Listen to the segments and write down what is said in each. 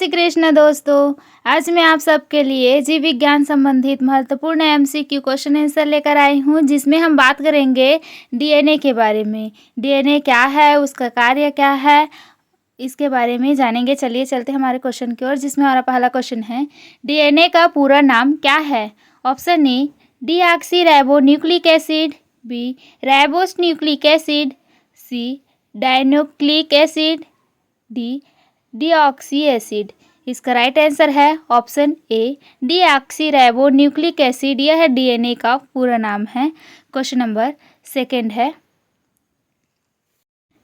श्री कृष्ण दोस्तों। आज मैं आप सबके लिए जीव विज्ञान संबंधित महत्वपूर्ण एमसीक्यू क्वेश्चन आंसर लेकर आई हूँ, जिसमें हम बात करेंगे डीएनए के बारे में। डीएनए क्या है, उसका कार्य क्या है, इसके बारे में जानेंगे। चलिए चलते हैं हमारे क्वेश्चन की ओर, जिसमें हमारा पहला क्वेश्चन है, डीएनए का पूरा नाम क्या है? Option A deoxyribonucleic acid, B ribose nucleic acid, C dinucleic acid, D deoxy acid. इसका राइट आंसर है option A deoxyribonucleic acid. यह डीएनए का पूरा नाम है। क्वेश्चन नंबर सेकंड है,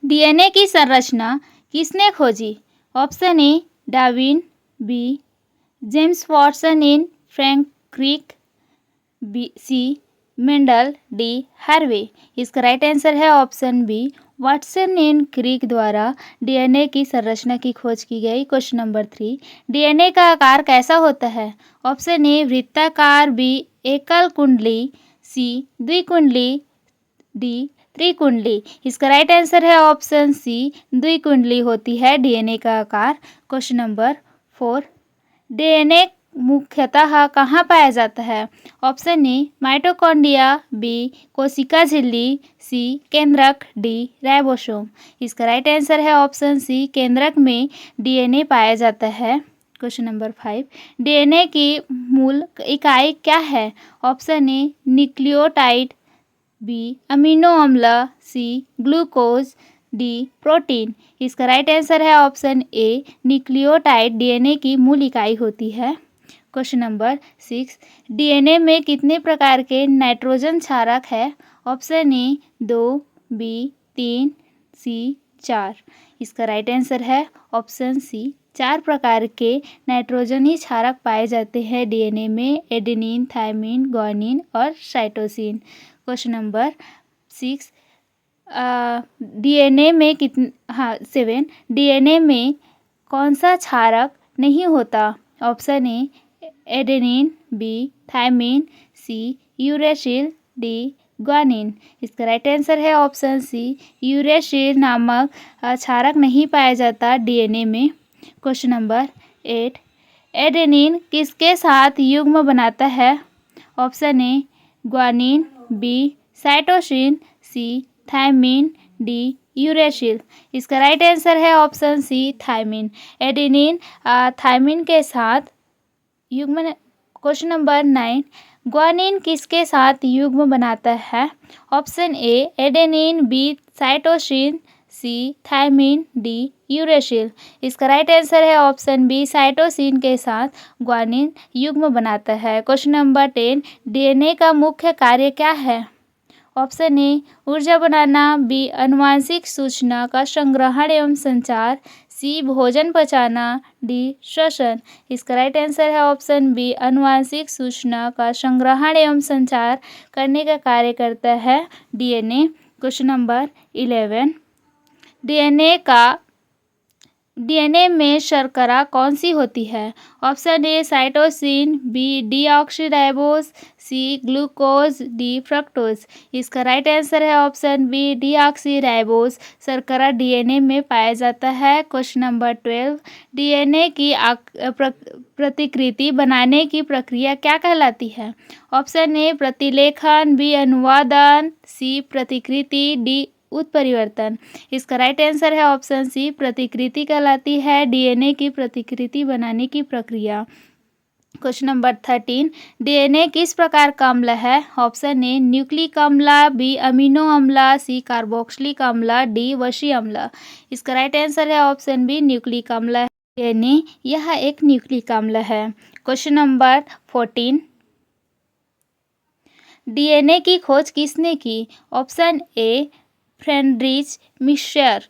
डीएनए की संरचना किसने खोजी? Option A Darwin, B James Watson and Frank Crick, B C Mendel, D Harvey. इसका राइट आंसर है option B Watson and Crick द्वारा डीएनए की संरचना की खोज की गई। क्वेश्चन नंबर 3, डीएनए का आकार कैसा होता है? ऑप्शन ए वृत्ताकार, बी एकल कुंडली, सी द्विकुंडली, डी त्रिकुंडली। इसका राइट आंसर है ऑप्शन सी द्विकुंडली होती है डीएनए का आकार। क्वेश्चन नंबर 4, डीएनए मुख्यतः कहाँ पाया जाता है? ऑप्शन ए माइटोकॉन्ड्रिया, बी कोशिका झिल्ली, सी केंद्रक, डी राइबोसोम। इसका राइट आंसर है ऑप्शन सी केंद्रक में डीएनए पाया जाता है। क्वेश्चन नंबर 5, डीएनए की मूल इकाई क्या है? Option A nucleotide, B amino अम्ल, सी ग्लूकोज, डी प्रोटीन। इसका राइट आंसर है ऑप्शन ए न्यूक्लियोटाइड डीएनए की मूल इकाई होती है। क्वेश्चन नंबर 6, डीएनए में कितने प्रकार के नाइट्रोजन क्षारक है? Option A 2, B 3, C 4। इसका राइट आंसर है ऑप्शन सी 4 प्रकार के नाइट्रोजनी क्षारक पाए जाते हैं डीएनए में, एडेनिन, थायमिन, ग्वानिन और साइटोसिन। क्वेश्चन नंबर 6, डीएनए में 7, डीएनए में कौन सा क्षारक नहीं होता? Option A adenine, B thymine, C uracil, D guanine. इसका राइट आंसर है ऑप्शन सी यूरेसिल नामक क्षारक नहीं पाया जाता डीएनए में। क्वेश्चन नंबर 8, एडेनिन किसके साथ युग्म बनाता है? Option A guanine, B cytosine, C thymine, D uracil. इसका राइट आंसर है option C thymine. Adenine thymine के साथ युग्म। क्वेश्चन नंबर 9, ग्वानिन किसके साथ युग्म बनाता है? Option A adenine, B cytosine, C thymine, D uracil. इसका राइट आंसर है ऑप्शन बी साइटोसिन के साथ ग्वानिन युग्म बनाता है। क्वेश्चन नंबर 10, डीएनए का मुख्य कार्य क्या है? ऑप्शन ए ऊर्जा बनाना, बी आनुवांशिक सूचना का संग्रहण एवं संचार, सी भोजन पचाना, डी श्वसन। इसका राइट आंसर है ऑप्शन बी आनुवांशिक सूचना का संग्रहण एवं संचार करने का कार्य करता है डीएनए। क्वेश्चन नंबर 11, डीएनए में शर्करा कौन सी होती है? Option A cytosine, B deoxyribose, C glucose, D fructose. इसका राइट आंसर है ऑप्शन बी डीऑक्सीराइबोस शर्करा डीएनए में पाया जाता है। क्वेश्चन नंबर 12, डीएनए की प्रतिकृति बनाने की प्रक्रिया क्या कहलाती है? ऑप्शन ए प्रतिलेखन, बी अनुवादन, सी प्रतिकृति, डी उत्परिवर्तन। इसका राइट आंसर है ऑप्शन सी प्रतिकृति कहलाती है डीएनए की प्रतिकृति बनाने की प्रक्रिया। क्वेश्चन नंबर 13, डीएनए किस प्रकार का अम्ल है? ऑप्शन ए न्यूक्लिक अम्ल, बी अमीनो अम्ल, सी कार्बोक्सिलिक अम्ल, डी वसी अम्ल। इसका राइट आंसर है ऑप्शन बी न्यूक्लिक अम्ल। डीएनए यह एक न्यूक्लिक अम्ल है। क्वेश्चन नंबर 14, डीएनए की खोज किसने की? Option A Friedrich Miescher,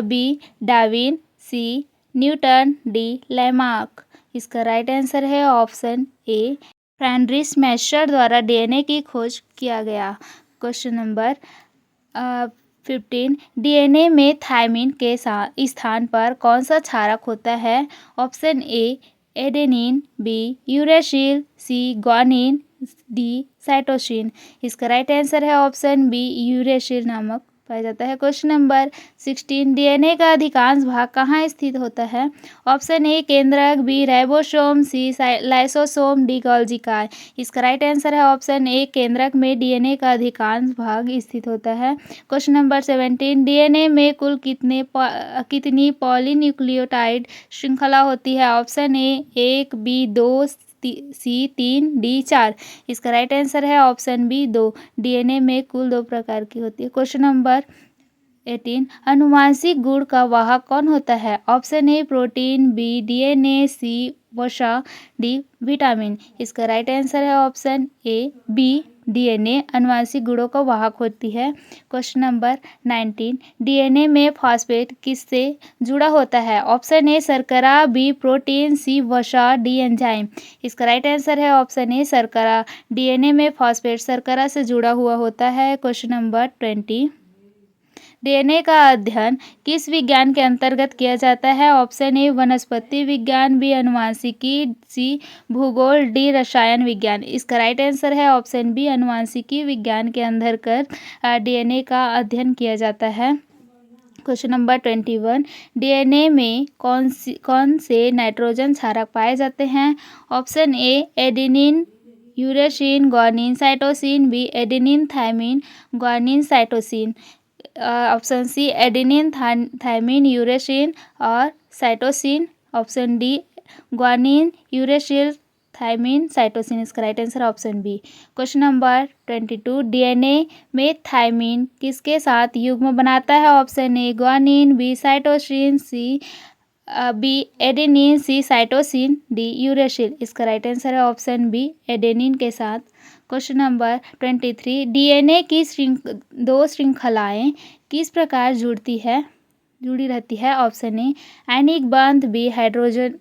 B Darwin, C Newton, D Lamarck. इसका राइट आंसर है ऑप्शन ए फ्रेडरिच मिक्सचर द्वारा डीएनए की खोज किया गया। क्वेश्चन नंबर 15, डीएनए में थायमिन के स्थान पर कौन सा क्षारक होता है? Option A adenine, B uracil, C guanine, D cytosine. इसका राइट आंसर है ऑप्शन बी यूरेसिल नामक पाया जाता है। क्वेश्चन नंबर 16, डीएनए का अधिकांश भाग कहाँ स्थित होता है? ऑप्शन ए केंद्रक, बी राइबोसोम, सी लाइसोसोम, डी गोल्गी कार। इसका राइट आंसर है ऑप्शन ए केंद्रक में डीएनए का अधिकांश भाग स्थित होता है। क्वेश्चन नंबर 17, डीएनए में कुल कितनी पॉलीन्यूक्लियोटाइड श्रृंखला होती है? Option A 1, B 2, C 3, D 4। इसका राइट आंसर है ऑप्शन बी 2। डीएनए में कुल 2 प्रकार की होती है। क्वेश्चन नंबर 18, अनुवांशिक गुण का वाहक कौन होता है? Option A protein, B DNA, C वसा, डी विटामिन। इसका राइट आंसर है ऑप्शन ए बी डीएनए अनुवांशिक गुणों का वाहक होती है। क्वेश्चन नंबर 19, डीएनए में फॉस्फेट किससे जुड़ा होता है? ऑप्शन ए शर्करा, बी प्रोटीन, सी वसा, डी एंजाइम। इसका राइट आंसर है ऑप्शन ए शर्करा। डीएनए में फॉस्फेट शर्करा से जुड़ा हुआ होता है। क्वेश्चन नंबर 20, डीएनए का अध्ययन किस विज्ञान के अंतर्गत किया जाता है? ऑप्शन ए वनस्पति विज्ञान, बी अनुवांशिकी, सी भूगोल, डी रसायन विज्ञान। इसका राइट आंसर है ऑप्शन बी अनुवांशिकी विज्ञान के अंतर्गत डीएनए का अध्ययन किया जाता है। क्वेश्चन नंबर 21, डीएनए में कौन से नाइट्रोजन क्षारक पाए जाते हैं? Option A adenine, uracil, guanine, cytosine, B adenine, thymine, guanine, cytosine. Option C adenine, thymine, uracil और cytosine. Option D guanine, uracil, thymine, cytosine. इसका right answer option B. Question number 22, DNA में thymine किसके साथ युग्म बनाता है? Option A guanine, B cytosine, C B adenine, C cytosine, D uracil. इसका right answer है ऑप्शन बी एडेनिन के साथ। क्वेश्चन नंबर 23, डीएनए की 2 श्रृंखलाएं किस प्रकार जुड़ी रहती है? ऑप्शन ए आयनिक बंध, बी हाइड्रोजन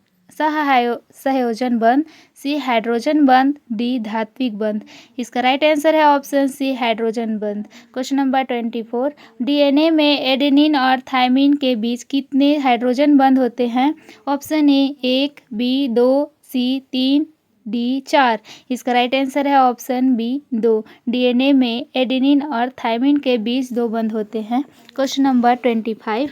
सहयोजन बंध, सी हाइड्रोजन बंध, डी धात्विक बंध। इसका राइट आंसर है ऑप्शन सी हाइड्रोजन बंध। क्वेश्चन नंबर 24, डीएनए में एडेनिन और थायमिन के बीच कितने हाइड्रोजन बंध होते हैं? Option A 1, B 2, C 3, D 4। इसका राइट आंसर है ऑप्शन बी 2। डीएनए में एडेनिन और थायमिन के बीच 2 बंध होते हैं। क्वेश्चन नंबर 25,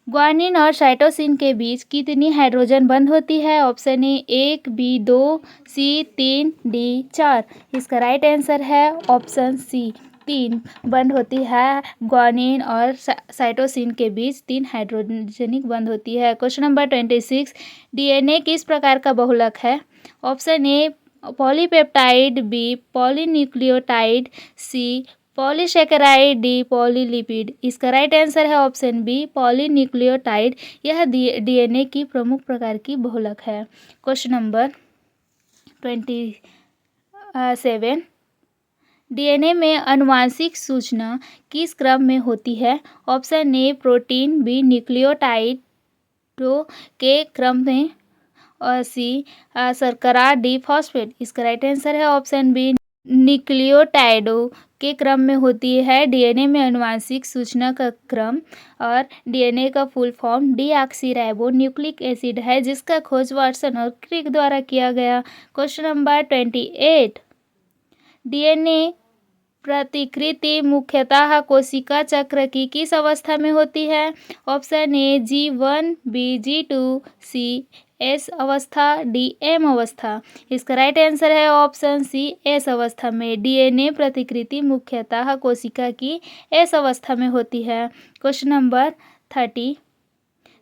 ग्वानिन और साइटोसिन के बीच कितनी हाइड्रोजन बंध होती है? Option A 1, B 2, C 3, D 4। इसका राइट आंसर है ऑप्शन सी 3 बंध होती है। ग्वानिन और साइटोसिन के बीच 3 हाइड्रोजनिक बंध होती है। क्वेश्चन नंबर 26, डीएनए किस प्रकार का बहुलक है? Option A polypeptide, B polynucleotide, C polysaccharide, D polylipid. इसका राइट आंसर है ऑप्शन बी पॉलीन्यूक्लियोटाइड। यह डीएनए की प्रमुख प्रकार की बहुलक है। क्वेश्चन नंबर 27, डीएनए में आनुवांशिक सूचना किस क्रम में होती है? ऑप्शन ए प्रोटीन, बी न्यूक्लियोटाइडों के क्रम में और सी शर्करा, डी फॉस्फेट। इसका राइट आंसर है ऑप्शन बी न्यूक्लियोटाइडों के क्रम में होती है डीएनए में आनुवांशिक सूचना का क्रम। और डीएनए का full form deoxyribo nucleic acid है, जिसका खोज वाटसन और क्रिक द्वारा किया गया। क्वेश्चन नंबर 28, डीएनए प्रतिकृति मुख्यतः कोशिका चक्र की किस अवस्था में होती है? Option A G1, B G2, C S अवस्था, डी एम अवस्था। इसका राइट आंसर है ऑप्शन सी एस अवस्था में। डीएनए प्रतिकृति मुख्यतः कोशिका की एस अवस्था में होती है। क्वेश्चन नंबर 30,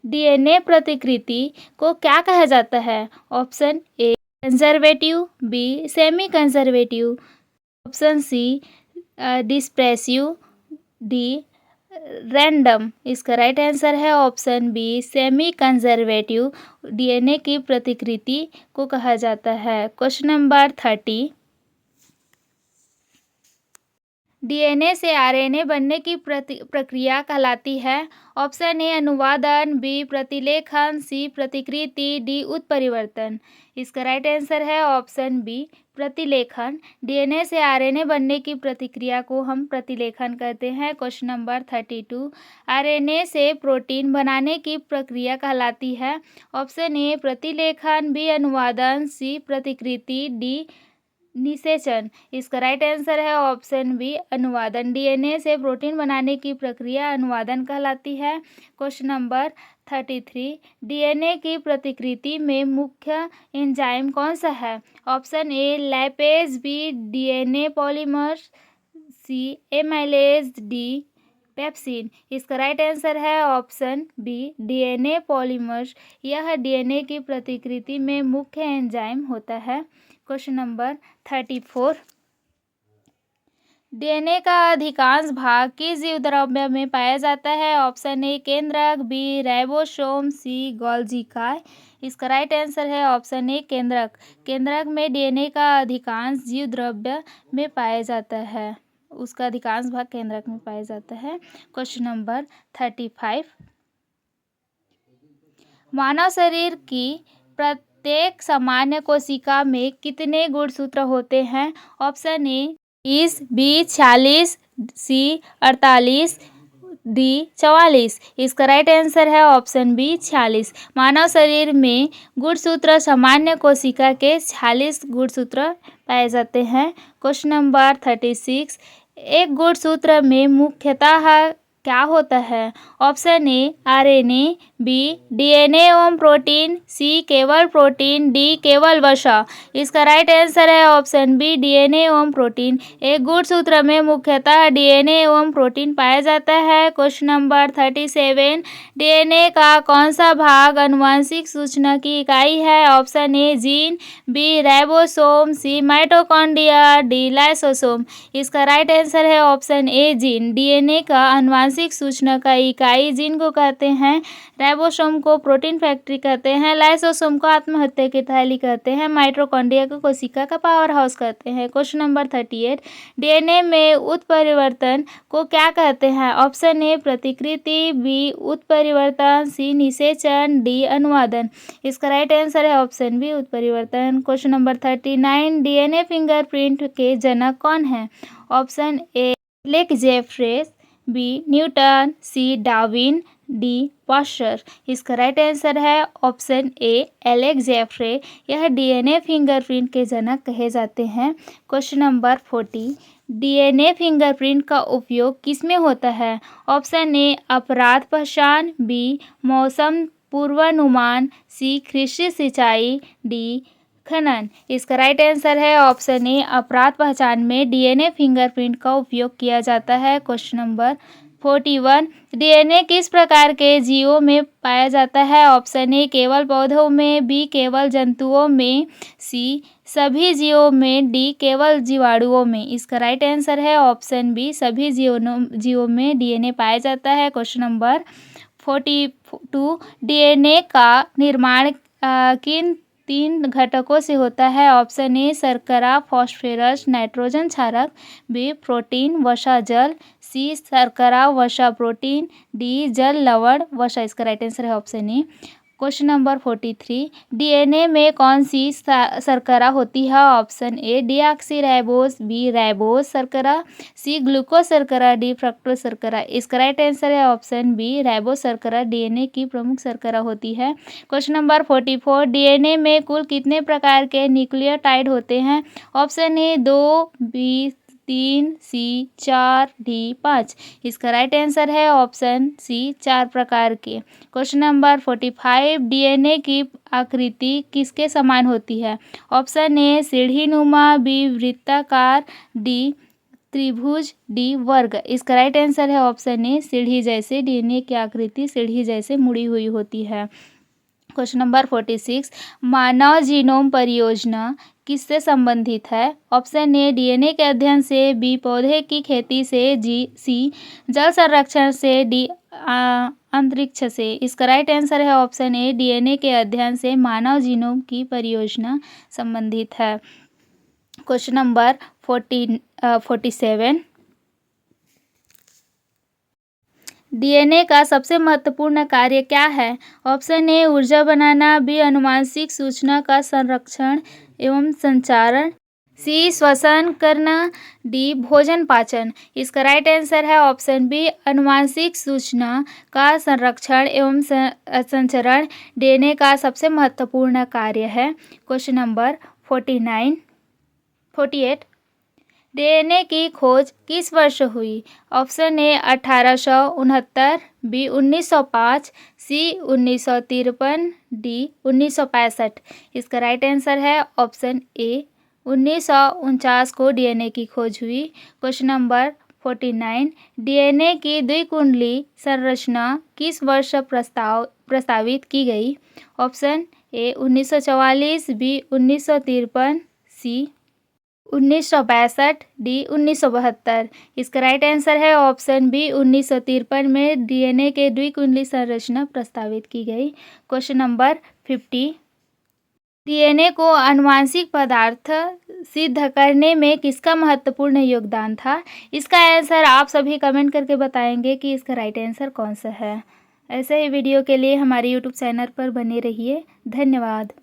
डीएनए प्रतिकृति को क्या कहा जाता है? Option A conservative, B semi conservative, option C dispersive, D random. इसका राइट आंसर है option B semi conservative. DNA की प्रतिकृति को कहा जाता है। क्वेश्चन नंबर 30, डीएनए से आरएनए बनने की प्रक्रिया कहलाती है। ऑप्शन ए अनुवादन, बी प्रतिलेखन, सी प्रतिकृति, डी उत्परिवर्तन। इसका राइट आंसर है ऑप्शन बी प्रतिलेखन। डीएनए से आरएनए बनने की प्रक्रिया को हम प्रतिलेखन कहते हैं। क्वेश्चन नंबर 32, आरएनए से प्रोटीन बनाने की प्रक्रिया कहलाती है। ऑप्शन ए प्रतिलेखन, बी अनुवादन, सी प्रतिकृति, डी निषेचन। इसका राइट आंसर है ऑप्शन बी अनुवादन। डीएनए से प्रोटीन बनाने की प्रक्रिया अनुवादन कहलाती है। क्वेश्चन नंबर 33, डीएनए की प्रतिकृति में मुख्य एंजाइम कौन सा है? Option A lipase, B DNA polymerase, C amylase, D pepsin. इसका राइट आंसर है ऑप्शन बी डीएनए पॉलीमर्स। यह डीएनए की प्रतिकृति में मुख्य एंजाइम होता है। क्वेश्चन नंबर 34, डीएनए का अधिकांश भाग किस जीव द्रव्य में पाया जाता है? ऑप्शन ए केंद्रक, बी राइबोसोम, सी गोल्गी काय। इसका राइट आंसर है ऑप्शन ए केंद्रक। केंद्रक में डीएनए का अधिकांश जीव द्रव्य में पाया जाता है, उसका अधिकांश भाग केंद्रक में पाया जाता है। क्वेश्चन नंबर 35, मानव शरीर की प्रत्येक सामान्य कोशिका में कितने गुणसूत्र होते हैं? Option A 20, B 46, C 48, D 44। इसका राइट आंसर है ऑप्शन बी 46। मानव शरीर में गुणसूत्र सामान्य कोशिका के 46 गुणसूत्र पाए जाते हैं। क्वेश्चन नंबर 36, एक गुणसूत्र में मुख्यतः क्या होता है? Option A RNA, B DNA एवं प्रोटीन, सी केवल प्रोटीन, डी केवल वसा। इसका राइट आंसर है ऑप्शन बी डीएनए एवं प्रोटीन। एक गुणसूत्र में मुख्यतः डीएनए एवं प्रोटीन पाया जाता है। क्वेश्चन नंबर 37, डीएनए का कौन सा भाग आनुवंशिक सूचना की इकाई है? Option A gene, B ribosome, C mitochondria, D lysosome. इसका राइट आंसर है ऑप्शन ए जीन। डीएनए का आनुवंशिक सूचना का इकाई जीन को कहते हैं। राइबोसोम को प्रोटीन फैक्ट्री कहते हैं। लाइसोसोम को आत्महत्या की थैली कहते हैं। माइटोकॉन्ड्रिया को कोशिका का पावर हाउस कहते हैं। क्वेश्चन नंबर 38, डीएनए में उत्परिवर्तन को क्या कहते हैं? ऑप्शन ए प्रतिकृति, बी उत्परिवर्तन, सी निषेचन, डी अनुवादन। इसका राइट आंसर है ऑप्शन बी उत्परिवर्तन। क्वेश्चन नंबर 39, डीएनए फिंगरप्रिंट के जनक कौन है? Option A Alex Jeffreys, B Newton, C Darwin, D Pasteur. इसका राइट आंसर है ऑप्शन ए एलेक्स जेफ्रे। यह डीएनए फिंगरप्रिंट के जनक कहे जाते हैं। क्वेश्चन नंबर 40, डीएनए फिंगरप्रिंट का उपयोग किसमें होता है? ऑप्शन ए अपराध पहचान, बी मौसम पूर्वानुमान, सी कृषि सिंचाई, डी खनन। इसका राइट आंसर है ऑप्शन ए अपराध पहचान में डीएनए फिंगरप्रिंट का उपयोग किया जाता है। क्वेश्चन नंबर 41, डीएनए किस प्रकार के जीवों में पाया जाता है? ऑप्शन ए केवल पौधों में, बी केवल जंतुओं में, सी सभी जीवों में, डी केवल जीवाणुओं में। इसका राइट आंसर है ऑप्शन बी सभी जीवों में डीएनए पाया जाता है। क्वेश्चन नंबर 42, डीएनए का निर्माण किन 3 घटकों से होता है? ऑप्शन ए शर्करा, फास्फोरस, नाइट्रोजन क्षारक, बी प्रोटीन, वसा, जल, सी शर्करा, वसा, प्रोटीन, डी जल, लवण, वसा। इसका राइट आंसर है option A. Question number 43, DNA में कौन सी शर्करा होती है? Option A deoxyribose, B ribose शर्करा, सी ग्लूकोज शर्करा, डी फ्रक्टोज शर्करा। इसका राइट आंसर है ऑप्शन बी राइबोस शर्करा डीएनए की प्रमुख शर्करा होती है। क्वेश्चन नंबर 44, डीएनए में कुल कितने प्रकार के न्यूक्लियोटाइड होते हैं? Option A 2, B 3, C 4, D 5। इसका राइट आंसर है ऑप्शन सी 4 प्रकार के। क्वेश्चन नंबर 45, डीएनए की आकृति किसके समान होती है? ऑप्शन ए सीढ़ीनुमा, बी वृत्ताकार, डी त्रिभुज, डी वर्ग। इसका राइट आंसर है ऑप्शन ए सीढ़ी जैसे। डीएनए की आकृति सीढ़ी जैसे मुड़ी हुई होती है। क्वेश्चन नंबर 46, मानव जीनोम परियोजना किससे संबंधित है? ऑप्शन ए डीएनए के अध्ययन से, बी पौधे की खेती से, सी जल संरक्षण से, डी अंतरिक्ष से। इसका राइट आंसर है ऑप्शन ए डीएनए के अध्ययन से मानव जीनोम की परियोजना संबंधित है। क्वेश्चन नंबर 47, डीएनए का सबसे महत्वपूर्ण कार्य क्या है? ऑप्शन ए ऊर्जा बनाना, बी आनुवंशिक सूचना का संरक्षण एवं संचारण, सी श्वसन करना, डी भोजन पाचन। इसका राइट आंसर है ऑप्शन बी आनुवंशिक सूचना का संरक्षण एवं संचरण डीएनए का सबसे महत्वपूर्ण कार्य है। Question number 49, 48। डीएनए की खोज किस वर्ष हुई? Option A 1869, B 1905, C 1953, D 1965। इसका राइट आंसर है ऑप्शन ए 1949 को डीएनए की खोज हुई। Question number 49। डीएनए की द्विकुंडली संरचना किस वर्ष प्रस्तावित की गई? Option A 1944, B 1953, C 1962, D 1972। इसका राइट आंसर है ऑप्शन बी 1953 में डीएनए के द्विकुंडली संरचना प्रस्तावित की गई। Question number 50। डीएनए को आनुवांशिक पदार्थ सिद्ध करने में किसका महत्वपूर्ण योगदान था? इसका आंसर आप सभी कमेंट करके बताएंगे कि इसका राइट आंसर कौन सा है। ऐसे ही वीडियो के लिए हमारे यूट्यूब चैनल पर बने रहिए। धन्यवाद।